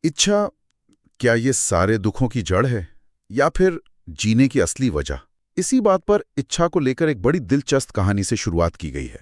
इच्छा, क्या ये सारे दुखों की जड़ है या फिर जीने की असली वजह? इसी बात पर इच्छा को लेकर एक बड़ी दिलचस्प कहानी से शुरुआत की गई है।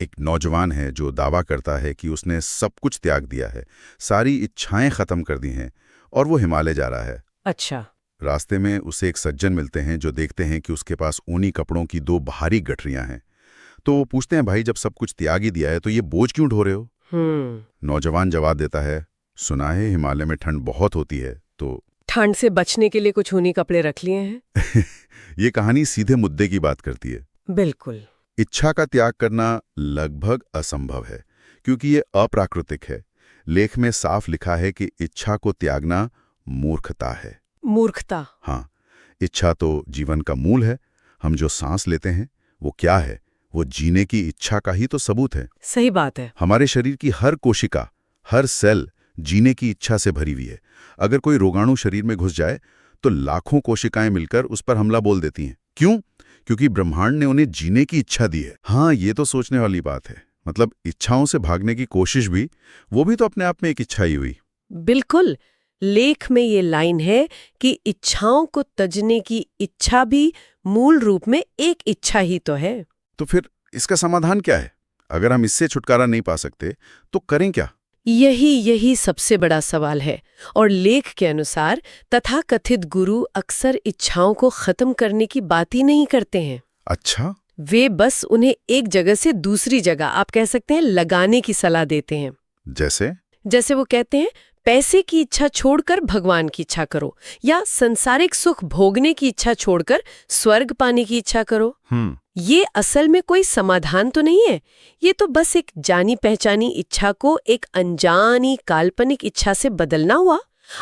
एक नौजवान है जो दावा करता है कि उसने सब कुछ त्याग दिया है, सारी इच्छाएं खत्म कर दी हैं और वो हिमालय जा रहा है। अच्छा। रास्ते में उसे एक सज्जन मिलते हैं जो देखते हैं कि उसके पास ऊनी कपड़ों की 2 भारी गठरियां हैं। तो वो पूछते हैं, भाई जब सब कुछ त्याग ही दिया है तो ये बोझ क्यों ढो रहे हो? नौजवान जवाब देता है, सुना है हिमालय में ठंड बहुत होती है तो ठंड से बचने के लिए कुछ ऊनी कपड़े रख लिए हैं। ये कहानी सीधे मुद्दे की बात करती है। बिल्कुल। इच्छा का त्याग करना लगभग असंभव है क्योंकि ये अप्राकृतिक है। लेख में साफ लिखा है कि इच्छा को त्यागना मूर्खता है। मूर्खता? हाँ, इच्छा तो जीवन का मूल है। हम जो सांस लेते हैं वो क्या है? वो जीने की इच्छा का ही तो सबूत है। सही बात है। हमारे शरीर की हर कोशिका, हर सेल जीने की इच्छा से भरी हुई है। अगर कोई रोगाणु शरीर में घुस जाए तो लाखों कोशिकाएं मिलकर उस पर हमला बोल देती हैं। क्यों? क्योंकि ब्रह्मांड ने उन्हें जीने की इच्छा दी है। हाँ, ये तो सोचने वाली बात है। मतलब इच्छाओं से भागने की कोशिश भी, वो भी तो अपने आप में एक इच्छा ही हुई। बिल्कुल। लेख में ये लाइन है कि इच्छाओं को तजने की इच्छा भी मूल रूप में एक इच्छा ही तो है। तो फिर इसका समाधान क्या है? अगर हम इससे छुटकारा नहीं पा सकते तो करें क्या? यही सबसे बड़ा सवाल है। और लेख के अनुसार तथाकथित गुरु अक्सर इच्छाओं को खत्म करने की बात ही नहीं करते हैं। अच्छा। वे बस उन्हें एक जगह से दूसरी जगह, आप कह सकते हैं, लगाने की सलाह देते हैं। जैसे वो कहते हैं, पैसे की इच्छा छोड़कर भगवान की इच्छा करो, या संसारिक सुख भोगने की इच्छा छोड़कर स्वर्ग पाने की इच्छा करो। ये असल में कोई समाधान तो नहीं है। ये तो बस एक जानी पहचानी इच्छा को एक अनजानी काल्पनिक इच्छा से बदलना हुआ।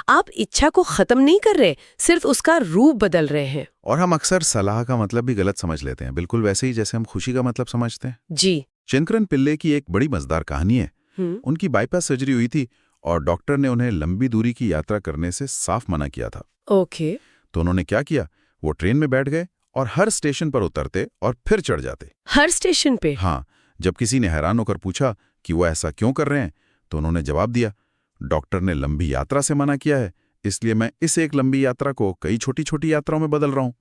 आप इच्छा को खत्म नहीं कर रहे, सिर्फ उसका रूप बदल रहे हैं। और हम अक्सर सलाह का मतलब भी गलत समझ लेते हैं, बिल्कुल वैसे ही जैसे हम खुशी का मतलब समझते हैं। जी। चिनकरन पिल्ले की एक बड़ी मजेदार कहानी है। उनकी बाईपास सर्जरी हुई थी और डॉक्टर ने उन्हें लंबी दूरी की यात्रा करने से साफ मना किया था। ओके। तो उन्होंने क्या किया? वो ट्रेन में बैठ गए और हर स्टेशन पर उतरते और फिर चढ़ जाते। हर स्टेशन पे? हाँ। जब किसी ने हैरान होकर पूछा कि वो ऐसा क्यों कर रहे हैं, तो उन्होंने जवाब दिया, डॉक्टर ने लंबी यात्रा से मना किया है, इसलिए मैं इस एक लंबी यात्रा को कई छोटी छोटी यात्राओं में बदल रहा हूं।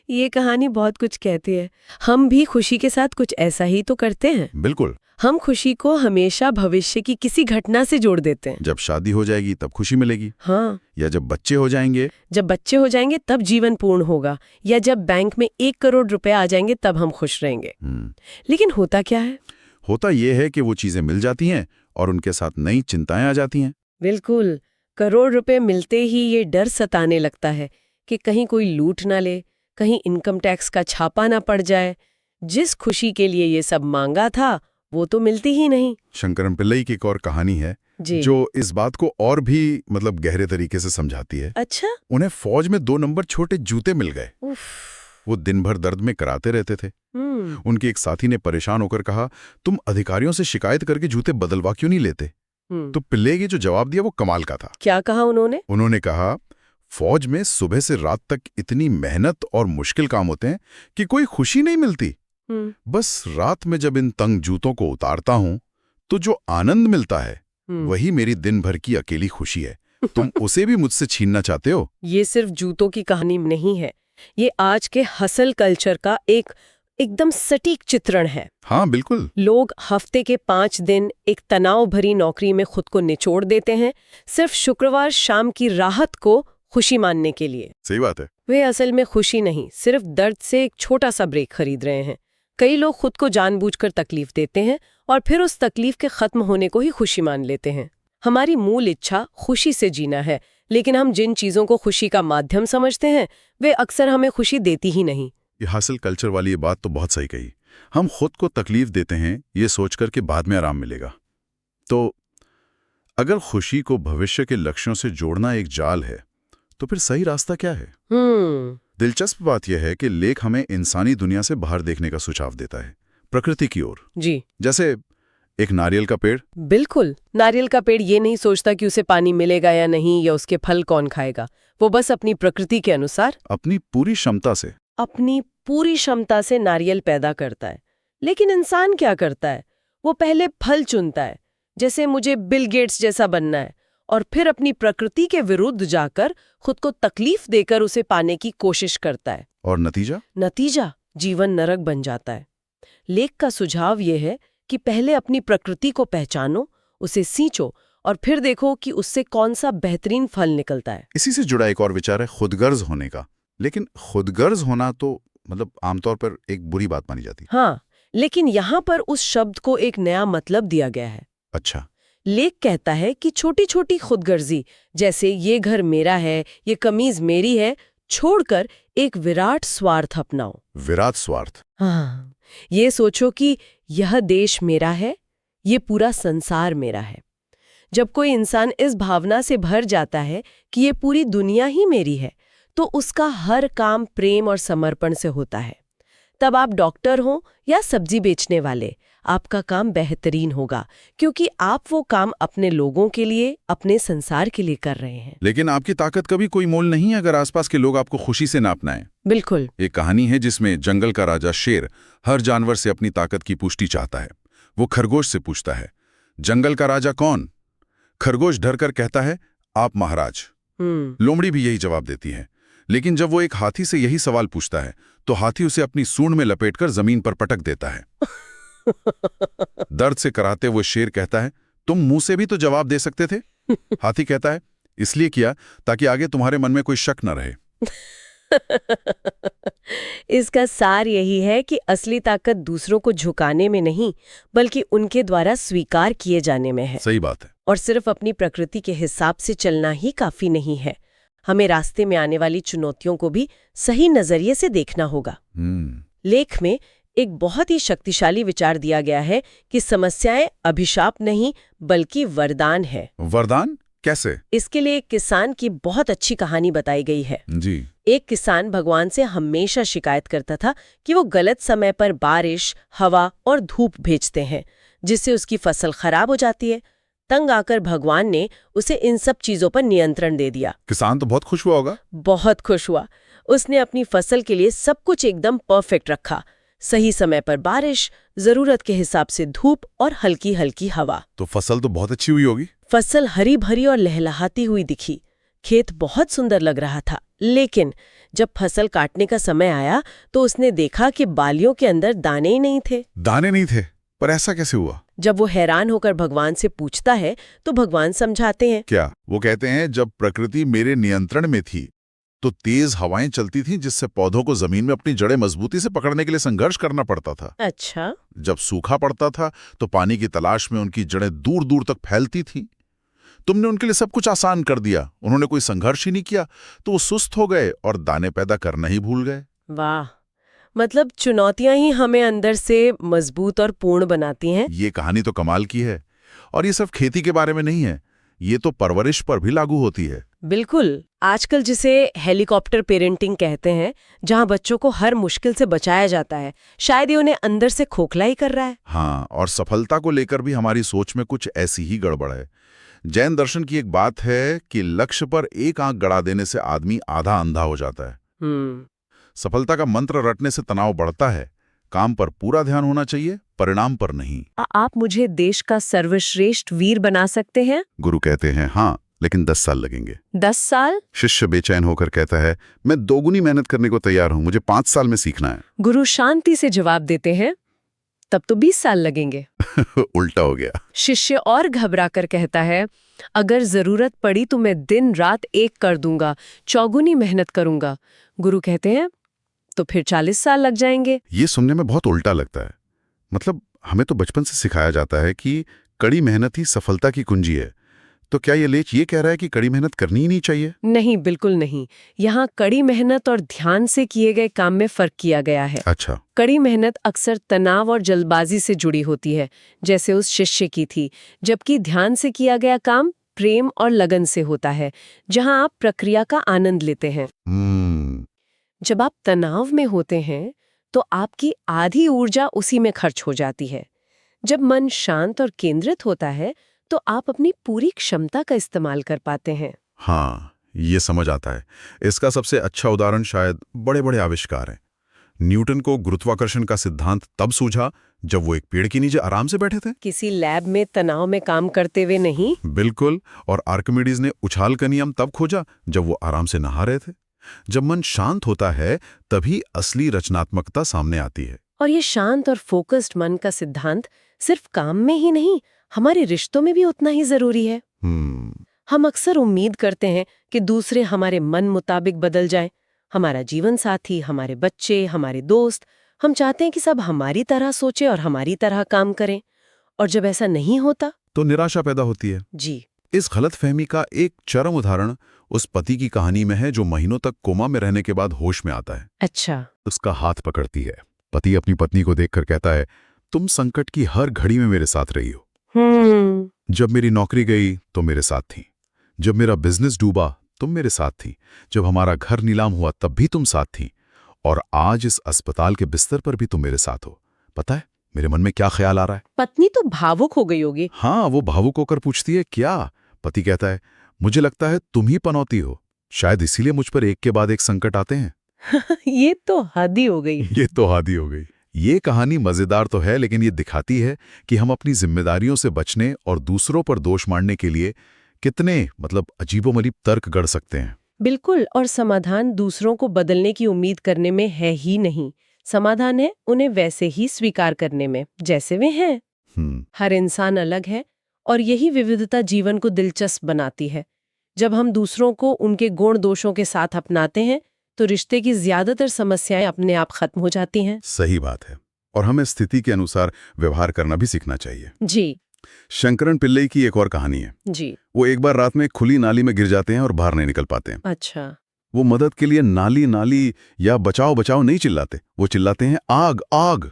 ये कहानी बहुत कुछ कहती है। हम भी खुशी के साथ कुछ ऐसा ही तो करते हैं। बिल्कुल। हम खुशी को हमेशा भविष्य की किसी घटना से जोड़ देते हैं। जब शादी हो जाएगी तब खुशी मिलेगी। हाँ। या जब बच्चे हो जाएंगे तब जीवन पूर्ण होगा। या जब बैंक में 1 करोड़ रुपए आ जाएंगे तब हम खुश रहेंगे। लेकिन होता क्या है? होता यह है कि वो चीजें मिल जाती हैं और उनके साथ नई चिंताएं आ जाती हैं। बिल्कुल। करोड़ रुपए मिलते ही ये डर सताने लगता है कि कहीं कोई लूट ना ले, कहीं इनकम टैक्स का छापा ना पड़ जाए। जिस खुशी के लिए ये सब मांगा था वो तो मिलती ही नहीं। शंकरन पिल्लई की एक और कहानी है जो इस बात को और भी गहरे तरीके से समझाती है। अच्छा? उन्हें फौज में 2 नंबर छोटे जूते मिल गए। वो दिन भर दर्द में कराते रहते थे। उनके एक साथी ने परेशान होकर कहा, तुम अधिकारियों से शिकायत करके जूते बदलवा क्यों नहीं लेते? तो पिल्ले की जो जवाब दिया वो कमाल का था। क्या कहा उन्होंने? उन्होंने कहा, फौज में सुबह से रात तक इतनी मेहनत और मुश्किल काम होते हैं कि कोई खुशी नहीं मिलती। बस रात में जब इन तंग जूतों को उतारता हूं तो जो आनंद मिलता है वही मेरी दिन भर की अकेली खुशी है। तुम उसे भी मुझसे छीनना चाहते हो? ये सिर्फ जूतों की कहानी नहीं है, ये आज के हसल कल्चर का एकदम सटीक चित्रण है। हाँ बिल्कुल। लोग हफ्ते के 5 दिन एक तनाव भरी नौकरी में खुद को निचोड़ देते हैं, सिर्फ शुक्रवार शाम की राहत को खुशी मानने के लिए। सही बात है। वे असल में खुशी नहीं, सिर्फ दर्द से एक छोटा सा ब्रेक खरीद रहे हैं। कई लोग खुद को जानबूझकर तकलीफ देते हैं और फिर उस तकलीफ के खत्म होने को ही खुशी मान लेते हैं। हमारी मूल इच्छा खुशी से जीना है, लेकिन हम जिन चीजों को खुशी का माध्यम समझते हैं वे अक्सर हमें खुशी देती ही नहीं। ये हासिल कल्चर वाली ये बात तो बहुत सही कही। हम खुद को तकलीफ देते हैं ये सोचकर कि बाद में आराम मिलेगा। तो अगर खुशी को भविष्य के लक्ष्यों से जोड़ना एक जाल है तो फिर सही रास्ता क्या है? दिलचस्प बात यह है कि लेख हमें इंसानी दुनिया से बाहर देखने का सुझाव देता है, प्रकृति की ओर। जी। जैसे एक नारियल का पेड़। बिल्कुल। नारियल का पेड़ ये नहीं सोचता कि उसे पानी मिलेगा या नहीं, या उसके फल कौन खाएगा। वो बस अपनी प्रकृति के अनुसार अपनी पूरी क्षमता से नारियल पैदा करता है। लेकिन इंसान क्या करता है? वो पहले फल चुनता है, जैसे मुझे बिल गेट्स जैसा बनना है, और फिर अपनी प्रकृति के विरुद्ध जाकर खुद को तकलीफ देकर उसे पाने की कोशिश करता है। और नतीजा जीवन नरक बन जाता है। लेख का सुझाव यह है कि पहले अपनी प्रकृति को पहचानो, उसे सींचो और फिर देखो कि उससे कौन सा बेहतरीन फल निकलता है। इसी से जुड़ा एक और विचार है खुदगर्ज होने का। लेकिन खुदगर्ज होना तो मतलब आमतौर पर एक बुरी बात मानी जाती है। हाँ, लेकिन यहाँ पर उस शब्द को एक नया मतलब दिया गया है। अच्छा। लेख कहता है कि छोटी छोटी खुदगर्जी, जैसे ये घर मेरा है, ये कमीज मेरी है, छोड़कर एक विराट स्वार्थ अपनाओ। विराट स्वार्थ? हाँ, ये सोचो कि यह देश मेरा है, ये पूरा संसार मेरा है। जब कोई इंसान इस भावना से भर जाता है कि ये पूरी दुनिया ही मेरी है, तो उसका हर काम प्रेम और समर्पण से होता है। तब आप डॉक्टर हो या सब्जी बेचने वाले, आपका काम बेहतरीन होगा, क्योंकि आप वो काम अपने लोगों के लिए, अपने संसार के लिए कर रहे हैं। लेकिन आपकी ताकत का भी कोई मोल नहीं है अगर आसपास के लोग आपको खुशी से ना अपनाएं। बिल्कुल। एक कहानी है जिसमें जंगल का राजा शेर हर जानवर से अपनी ताकत की पुष्टि चाहता है। वो खरगोश से पूछता है, जंगल का राजा कौन? खरगोश डरकर कहता है, आप महाराज। लोमड़ी भी यही जवाब देती है। लेकिन जब वो एक हाथी से यही सवाल पूछता है तो हाथी उसे अपनी सूंड में लपेटकर जमीन पर पटक देता है। दर्द से कराते हुए शेर कहता है, तुम मुंह से भी तो जवाब दे सकते थे। हाथी कहता है, इसलिए किया ताकि आगे तुम्हारे मन में कोई शक न रहे। इसका सार यही है कि असली ताकत दूसरों को झुकाने में नहीं, बल्कि उनके द्वारा स्वीकार किए जाने में है। सही बात है। और सिर्फ अपनी प्रकृति के हिसाब से चलना ही काफी नहीं है। हमें रास्ते में आने वाली चुनौतियों को भी सही नजरिए से देखना होगा। लेख में एक बहुत ही शक्तिशाली विचार दिया गया है कि समस्याएं अभिशाप नहीं बल्कि वरदान है। वरदान कैसे? इसके लिए एक किसान की बहुत अच्छी कहानी बताई गई है जी। एक किसान भगवान से हमेशा शिकायत करता था कि वो गलत समय पर बारिश, हवा और धूप भेजते हैं, जिससे उसकी फसल खराब हो जाती है। तंग आकर भगवान ने उसे इन सब चीजों पर नियंत्रण दे दिया। किसान तो बहुत खुश हुआ होगा। बहुत खुश हुआ। उसने अपनी फसल के लिए सब कुछ एकदम परफेक्ट रखा। सही समय पर बारिश, जरूरत के हिसाब से धूप और हल्की हल्की हवा। तो फसल तो बहुत अच्छी हुई होगी। फसल हरी भरी और लहलहाती हुई दिखी। खेत बहुत सुंदर लग रहा था। लेकिन जब फसल काटने का समय आया तो उसने देखा कि बालियों के अंदर दाने ही नहीं थे। दाने नहीं थे? पर ऐसा कैसे हुआ? जब वो हैरान होकर भगवान से पूछता है तो भगवान समझाते हैं। क्या? वो कहते हैं, जब प्रकृति मेरे नियंत्रण में थी तो तेज हवाएं चलती थीं, जिससे पौधों को जमीन में अपनी जड़ें मजबूती से पकड़ने के लिए संघर्ष करना पड़ता था। अच्छा। जब सूखा पड़ता था तो पानी की तलाश में उनकी जड़ें दूर दूर तक फैलती थीं। तुमने उनके लिए सब कुछ आसान कर दिया। उन्होंने कोई संघर्ष ही नहीं किया तो वो सुस्त हो गए और दाने पैदा करना ही भूल गए। वाह, मतलब चुनौतियां ही हमें अंदर से मजबूत और पूर्ण बनाती हैं। ये कहानी तो कमाल की है। और ये सिर्फ खेती के बारे में नहीं है, ये तो परवरिश पर भी लागू होती है। बिल्कुल। आजकल जिसे हेलीकॉप्टर पेरेंटिंग कहते हैं, जहां बच्चों को हर मुश्किल से बचाया जाता है, शायद ये उन्हें अंदर से खोखला ही कर रहा है। हाँ, और सफलता को लेकर भी हमारी सोच में कुछ ऐसी ही गड़बड़ है। जैन दर्शन की एक बात है कि लक्ष्य पर एक आंख गड़ा देने से आदमी आधा अंधा हो जाता है। सफलता का मंत्र रटने से तनाव बढ़ता है। काम पर पूरा ध्यान होना चाहिए, परिणाम पर नहीं। आप मुझे देश का सर्वश्रेष्ठ वीर बना सकते हैं? गुरु कहते हैं, हाँ, लेकिन 10 साल लगेंगे। 10 साल? शिष्य बेचैन होकर कहता है, मैं दोगुनी मेहनत करने को तैयार हूं, मुझे 5 साल में सीखना है। गुरु शांति से जवाब देते हैं, तब तो 20 साल लगेंगे। उल्टा हो गया। शिष्य और घबरा कर कहता है, अगर जरूरत पड़ी तो मैं दिन रात एक कर दूंगा, चौगुनी मेहनत करूंगा। गुरु कहते हैं, तो फिर 40 साल लग जाएंगे। ये सुनने में बहुत उल्टा लगता है। मतलब हमें तो बचपन से सिखाया जाता है कि कड़ी मेहनत ही सफलता की कुंजी है। तो क्या ये लेख ये कह रहा है कि कड़ी मेहनत करनी ही नहीं चाहिए? नहीं, बिल्कुल नहीं। यहाँ कड़ी मेहनत और ध्यान से किए गए काम में फर्क किया गया है। अच्छा। कड़ी मेहनत अक्सर तनाव और जल्दबाजी से जुड़ी होती है, जैसे उस शिष्य की थी, जबकि ध्यान से किया गया काम प्रेम और लगन से होता है, जहां आप प्रक्रिया का आनंद लेते हैं। जब आप तनाव में होते हैं तो आपकी आधी ऊर्जा उसी में खर्च हो जाती है। जब मन शांत और केंद्रित होता है तो आप अपनी पूरी क्षमता का इस्तेमाल कर पाते हैं। हाँ, ये समझ आता है। इसका सबसे अच्छा उदाहरण शायद बड़े बड़े आविष्कार हैं। न्यूटन को गुरुत्वाकर्षण का सिद्धांत तब सूझा जब वो एक पेड़ के नीचे आराम से बैठे थे। किसी लैब में तनाव में काम करते हुए नहीं। बिल्कुल। और आर्किमिडीज ने उछाल का नियम तब खोजा जब वो आराम से नहा रहे थे। जब मन शांत होता है तभी असली रचनात्मकता सामने आती है। और ये शांत और फोकस्ड मन का सिद्धांत सिर्फ काम में ही नहीं, हमारे रिश्तों में भी उतना ही जरूरी है। हम अक्सर उम्मीद करते हैं कि दूसरे हमारे मन मुताबिक बदल जाएं। हमारा जीवन साथी, हमारे बच्चे, हमारे दोस्त, हम चाहते हैं कि सब हमारी तरह सोचे और हमारी तरह काम करें। और जब ऐसा नहीं होता तो निराशा पैदा होती है। जी। इस गलतफहमी का एक चरम उदाहरण उस पति की कहानी में है जो महीनों तक कोमा में रहने के बाद होश में आता है। अच्छा। उसका हाथ पकड़ती है। पति अपनी पत्नी को देखकर कहता है, तुम संकट की हर घड़ी में मेरे साथ रही हो। जब मेरी नौकरी गई तो मेरे साथ थी, जब मेरा बिजनेस डूबा तुम मेरे साथ थी, जब हमारा घर नीलाम हुआ तब भी तुम साथ थी, और आज इस अस्पताल के बिस्तर पर भी तुम मेरे साथ हो। पता है मेरे मन में क्या ख्याल आ रहा है? पत्नी तो भावुक हो गई होगी। हाँ, वो भावुक होकर पूछती है, क्या? पति कहता है, मुझे लगता है तुम ही पनौती हो, शायद इसीलिए मुझ पर एक के बाद एक संकट आते हैं। ये तो हद ही हो गई। ये तो हादी हो गई। ये कहानी मजेदार तो है, लेकिन ये दिखाती है कि हम अपनी जिम्मेदारियों से बचने और दूसरों पर दोष मारने के लिए कितने अजीबोगरीब तर्क गढ़ सकते हैं। बिल्कुल। और समाधान दूसरों को बदलने की उम्मीद करने में है ही नहीं। समाधान है उन्हें वैसे ही स्वीकार करने में जैसे वे हैं। हर इंसान अलग है और यही विविधता जीवन को दिलचस्प बनाती है। जब हम दूसरों को उनके गुण दोषों के साथ अपनाते हैं तो रिश्ते की ज्यादातर समस्याएं अपने आप खत्म हो जाती हैं। सही बात है। और हमें स्थिति के अनुसार व्यवहार करना भी सीखना चाहिए। जी। शंकरन पिल्लई की एक और कहानी है। जी। वो एक बार रात में खुली नाली में गिर जाते हैं और बाहर नहीं निकल पाते हैं। अच्छा। वो मदद के लिए नाली नाली या बचाओ बचाओ नहीं चिल्लाते, वो चिल्लाते हैं आग आग।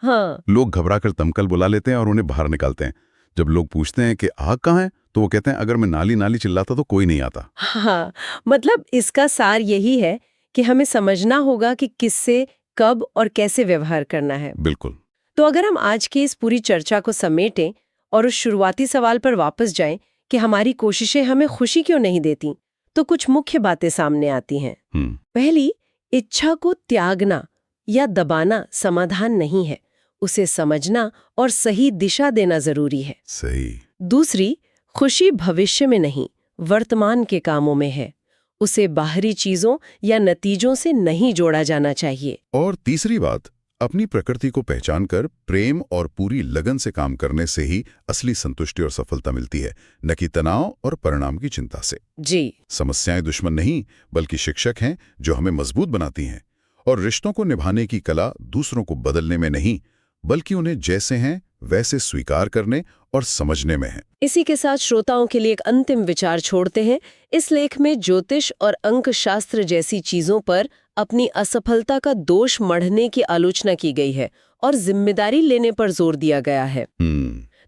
हाँ। लोग घबराकर दमकल बुला लेते हैं और उन्हें बाहर निकालते हैं। जब लोग पूछते हैं कि आग कहाँ है तो वो कहते हैं, अगर मैं नाली नाली चिल्लाता तो कोई नहीं आता। हाँ, मतलब इसका सार यही है कि हमें समझना होगा कि किससे कब और कैसे व्यवहार करना है। बिल्कुल। तो अगर हम आज की इस पूरी चर्चा को समेटें और उस शुरुआती सवाल पर वापस जाएं कि हमारी कोशिशें हमें खुशी क्यों नहीं देती, तो कुछ मुख्य बातें सामने आती हैं। पहली, इच्छा को त्यागना या दबाना समाधान नहीं है, उसे समझना और सही दिशा देना जरूरी है। सही। दूसरी, खुशी भविष्य में नहीं, वर्तमान के कामों में है, उसे बाहरी चीजों या नतीजों से नहीं जोड़ा जाना चाहिए। और तीसरी बात, अपनी प्रकृति को पहचानकर प्रेम और पूरी लगन से काम करने से ही असली संतुष्टि और सफलता मिलती है, न कि तनाव और परिणाम की चिंता से। जी। समस्याएं दुश्मन नहीं बल्कि शिक्षक हैं जो हमें मजबूत बनाती हैं, और रिश्तों को निभाने की कला दूसरों को बदलने में नहीं बल्कि उन्हें जैसे हैं वैसे स्वीकार करने और समझने में है। इसी के साथ श्रोताओं के लिए एक अंतिम विचार छोड़ते हैं। इस लेख में ज्योतिष और अंक शास्त्र जैसी चीजों पर अपनी असफलता का दोष मढ़ने की आलोचना की गई है और जिम्मेदारी लेने पर जोर दिया गया है।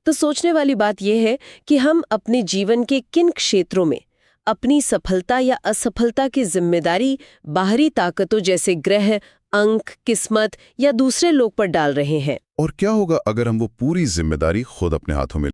तो सोचने वाली बात यह है कि हम अपने जीवन के किन क्षेत्रों में अपनी सफलता या असफलता की जिम्मेदारी बाहरी ताकतों जैसे ग्रह, अंक, किस्मत या दूसरे लोग पर डाल रहे हैं। और क्या होगा अगर हम वो पूरी जिम्मेदारी खुद अपने हाथों में